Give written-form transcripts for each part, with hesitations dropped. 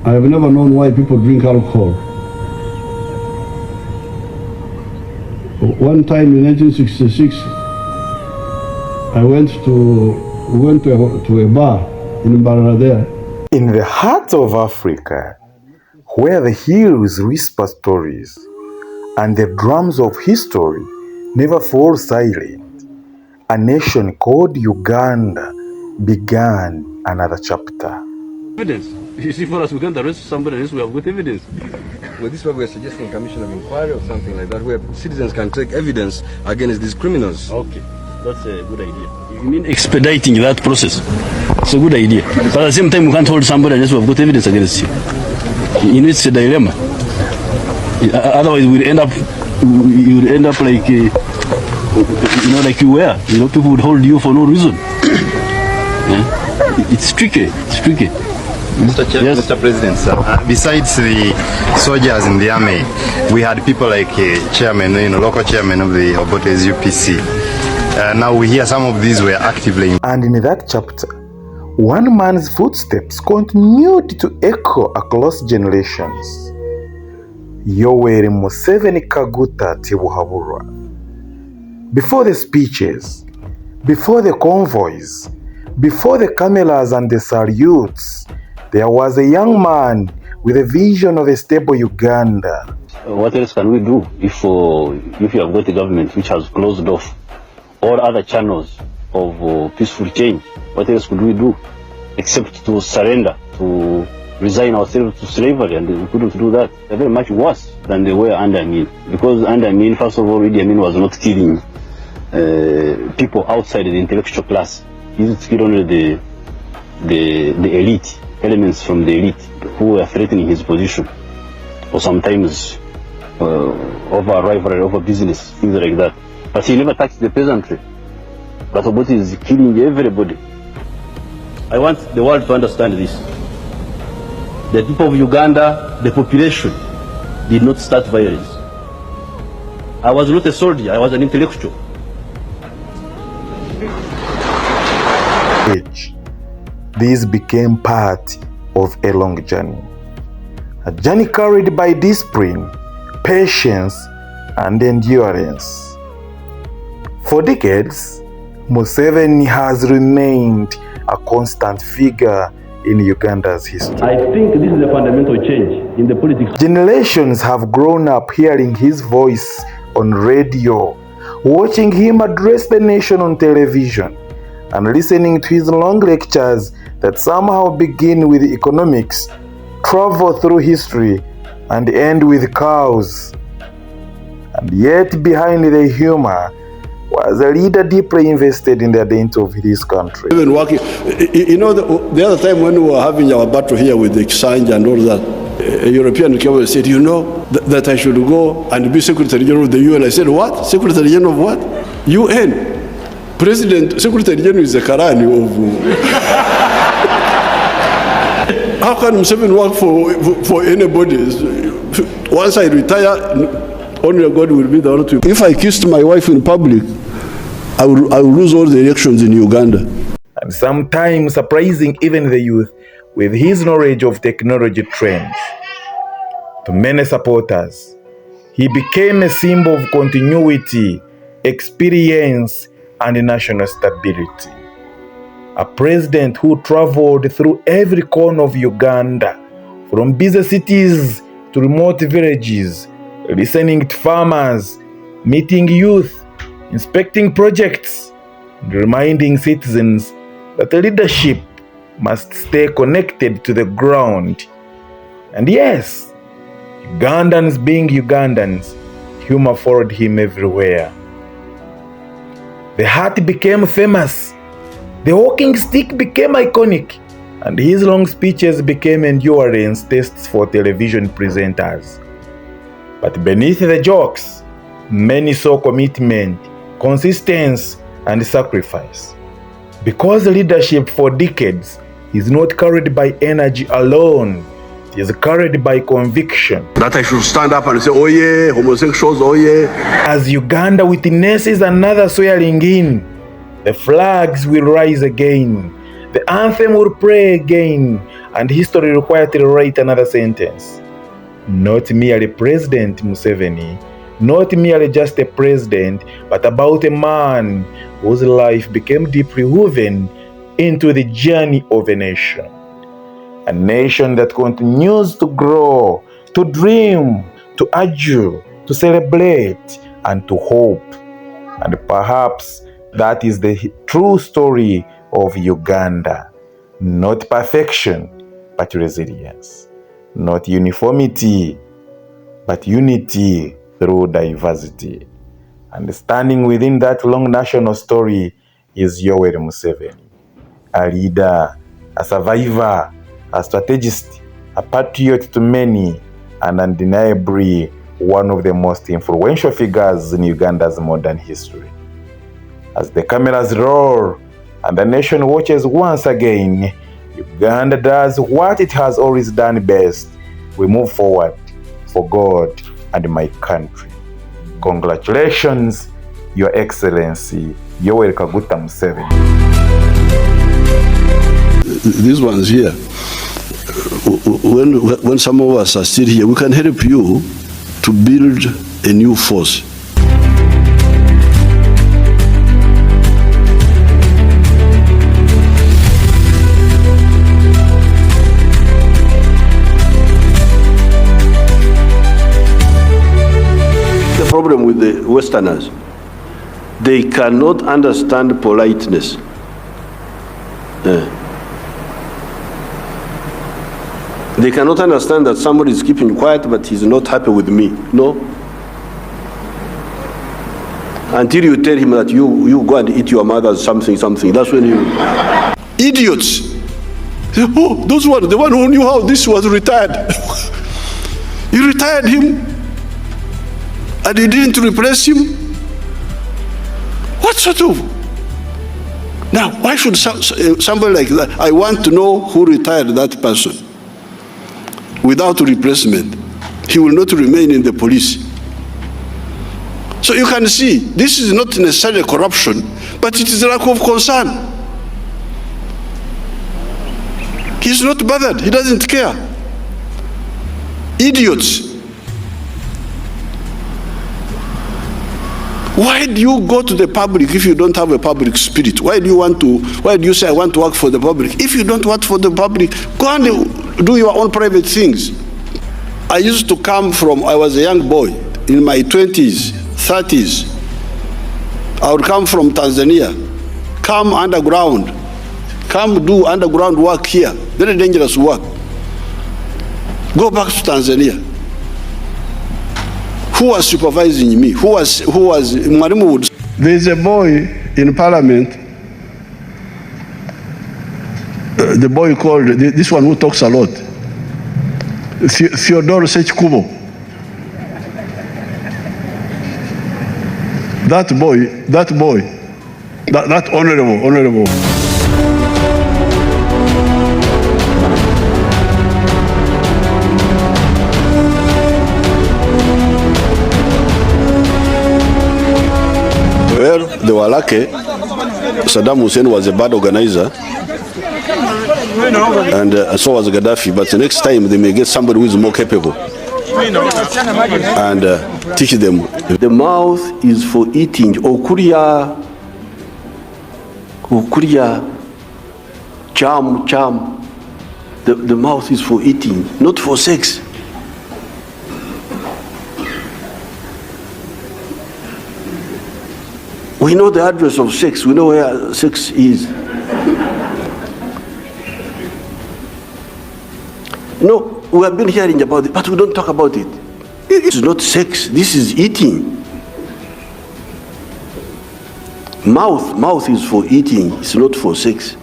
I have never known why people drink alcohol. One time in 1966, we went to a bar in Baradea. In the heart of Africa, where the hills whisper stories and the drums of history never fall silent, a nation called Uganda began another chapter. Evidence. You see, for us, we can't arrest somebody unless we have good evidence. Well, this is why we are suggesting a commission of inquiry or something like that, where citizens can take evidence against these criminals. Okay, that's a good idea. You mean expediting that process? It's a good idea. But at the same time, we can't hold somebody unless we have good evidence against you. You know, it's a dilemma. Otherwise, you would end up like, like you were. People would hold you for no reason. Yeah? It's tricky. It's tricky. Mr. President, sir, besides the soldiers in the army, we had people like chairman, local chairman of the Obote's UPC. Now we hear some of these were actively. And in that chapter, one man's footsteps continued to echo across generations. Yoweri Museveni Kaguta Tibuhaburwa. Before the speeches, before the convoys, before the cameras and the salutes, there was a young man with a vision of a stable Uganda. What else can we do if you have got a government which has closed off all other channels of peaceful change? What else could we do except to surrender, to resign ourselves to slavery? And we couldn't do that. They're very much worse than they were under Amin. Because under Amin, first of all, Idi Amin was not killing people outside the intellectual class. He used to kill only the elite, elements from the elite who were threatening his position, or sometimes over rivalry, over business, things like that. But he never touched the peasantry. But Obote is killing everybody. I want the world to understand this. The people of Uganda, the population, did not start violence. I was not a soldier, I was an intellectual. This became part of a long journey. A journey carried by discipline, patience, and endurance. For decades, Museveni has remained a constant figure in Uganda's history. I think this is a fundamental change in the politics. Generations have grown up hearing his voice on radio, watching him address the nation on television, and listening to his long lectures that somehow begin with economics, travel through history, and end with cows. And yet behind the humor was a leader deeply invested in the identity of his country. Even working, the other time when we were having our battle here with the exchange and all that, a European came and said, that I should go and be Secretary General of the UN. I said, what? Secretary General of what? UN. Secretary General is the Karani of... How can Museveni work for anybody? Once I retire, only God will be the one to... If I kissed my wife in public, I will lose all the elections in Uganda. And sometimes surprising even the youth with his knowledge of technology trends. To many supporters, he became a symbol of continuity, experience, and national stability. A president who traveled through every corner of Uganda, from busy cities to remote villages, listening to farmers, meeting youth, inspecting projects, and reminding citizens that leadership must stay connected to the ground. And yes, Ugandans being Ugandans, humor followed him everywhere. The hat became famous, the walking stick became iconic, and his long speeches became endurance tests for television presenters. But beneath the jokes, many saw commitment, consistency, and sacrifice. Because leadership for decades is not carried by energy alone, it is carried by conviction. That I should stand up and say, oh yeah, homosexuals, oh yeah. As Uganda witnesses another swearing in, the flags will rise again. The anthem will play again, and history will quietly write another sentence. Not merely President Museveni, not merely just a president, but about a man whose life became deeply woven into the journey of a nation. A nation that continues to grow, to dream, to argue, to celebrate, and to hope. And perhaps that is the true story of Uganda. Not perfection, but resilience. Not uniformity, but unity through diversity. And standing within that long national story is Yoweri Museveni, a leader, a survivor, a strategist, a patriot to many, and undeniably one of the most influential figures in Uganda's modern history. As the cameras roll and the nation watches once again, Uganda does what it has always done best. We move forward for God and my country. Congratulations, Your Excellency, Yoweri Kaguta Museveni. These ones here, when some of us are still here, we can help you to build a new force. The problem with the Westerners, they cannot understand politeness. They cannot understand that somebody is keeping quiet but he's not happy with me. No. Until you tell him that you go and eat your mother's something. That's when you... Idiots! Oh, those ones, the one who knew how this was retired. You retired him and you didn't replace him? What sort of... Now, why should somebody like that... I want to know who retired that person. Without replacement, he will not remain in the police. So you can see, this is not necessarily corruption, but it is a lack of concern. He's not bothered, he doesn't care. Idiots. Why do you go to the public if you don't have a public spirit? Why do you say I want to work for the public? If you don't work for the public, go and do your own private things. I used to come from, I was a young boy, in my 20s, 30s. I would come from Tanzania, come underground, come do underground work here, very dangerous work. Go back to Tanzania. Who was supervising me? Who was Mwalimu Woods? There's a boy in Parliament, the boy called, this one who talks a lot, Theodore Sechkubo. That honorable. Well, they were lucky. Saddam Hussein was a bad organizer, and so was Gaddafi. But the next time they may get somebody who is more capable and teach them. The mouth is for eating. Okuria, cham. The mouth is for eating, not for sex. We know the address of sex. We know where sex is. No, we have been hearing about it, but we don't talk about it. It's not sex. This is eating. Mouth is for eating. It's not for sex.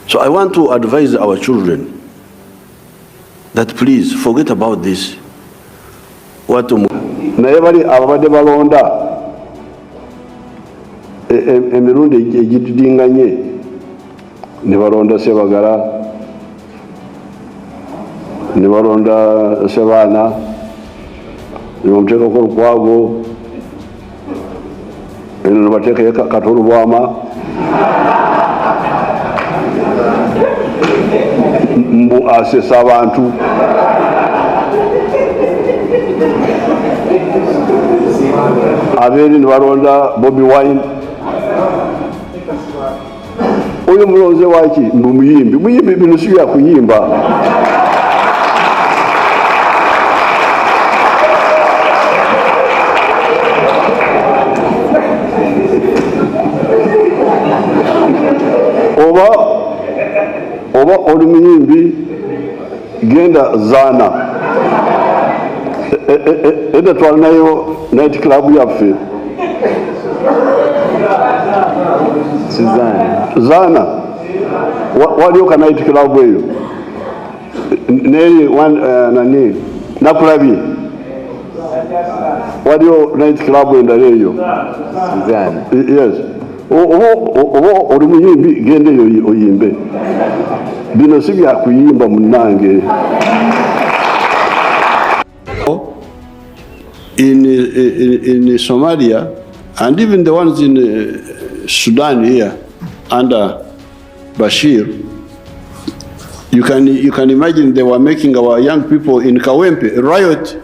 So I want to advise our children that please forget about this. Naye bali ababadde balonda emirundi egitudinganye ne balonda Sebagala, ne balonda Sebaana, ne bamuteekako Lukwago, eno ne bateekayo Katolubwama. mbu asesa abantu. Abeeri ne balonda Bobi Wine. Oyo mulonze waki mbu muyimbi bino si bya kuyimba. Oba oli muyimbi genda zaana edda twalinayo night club yaffe zaana waliyo ka night club eyo neri nani nakulabye waliyo night club endala eyo yes oba oli muyimbi genda eyo oyimbe bino si byakuyimba munange. In Somalia and even the ones in Sudan here under Bashir, you can imagine they were making our young people in Kawempe riot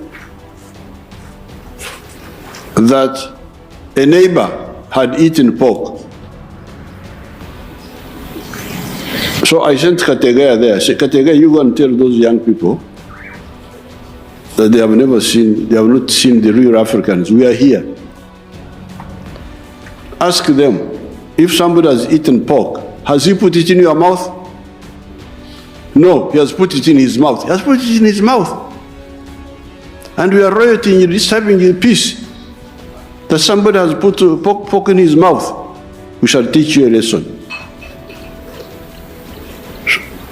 that a neighbor had eaten pork. So I sent Kategaya there. I said, Kategaya, you go and tell those young people that they have not seen the real Africans. We are here. Ask them, if somebody has eaten pork, has he put it in your mouth? No, he has put it in his mouth. He has put it in his mouth. And we are rioting, disturbing in peace. That somebody has put pork in his mouth. We shall teach you a lesson.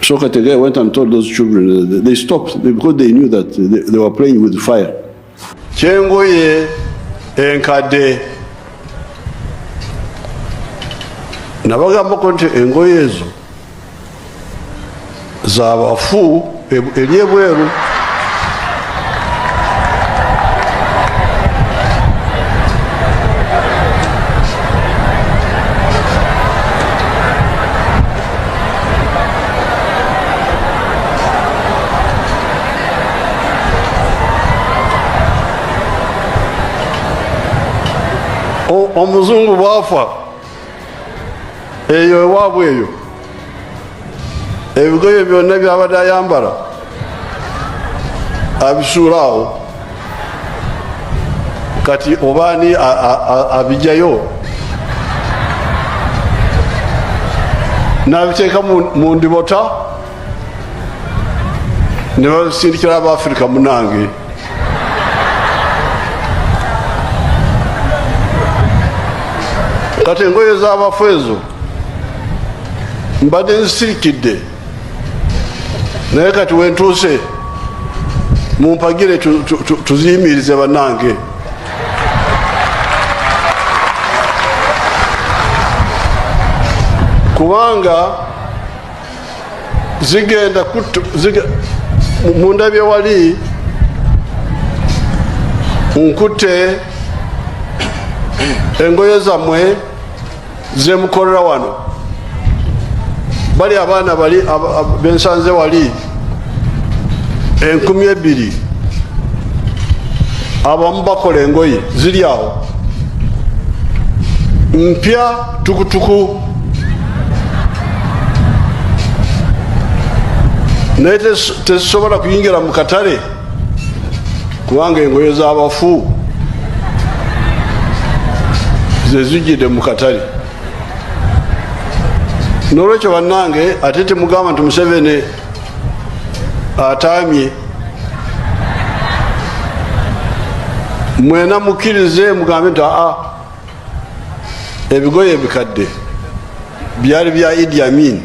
So Kategaya went and told those children, they stopped because they knew that they were playing with fire. Chengoye enkade nabagamba konti engoye ezo z'abafu eri ebweru. Omuzungu bwafa eyo ewaabwe eyo ebigoye byonna byabadde ayambala abisuulaawo kati obaani abijjayo n'abiteeka mu ndibota ne babisindikira Abafirika munange. Kati engoye z'abafu ezo mbadde nzisirikidde naye kati wentuuse mumpagire tuziyimirize bannange. Kubanga zigenda mundabye wali nkutte engoye zammwe zemukolera wano bali abaana bali bensanze wali 2,000 abamu bakola engoye ziri awo mpya tukutuku naye tezisobola kuyingira mu katale kubanga engoye z'abafu zezijjidde mu katale. N'olwekyo bannange ate temugamba nti Museveni ataamye, mwena mukkirize mugambe nti ebigoye ebikadde byali bya Idi Amin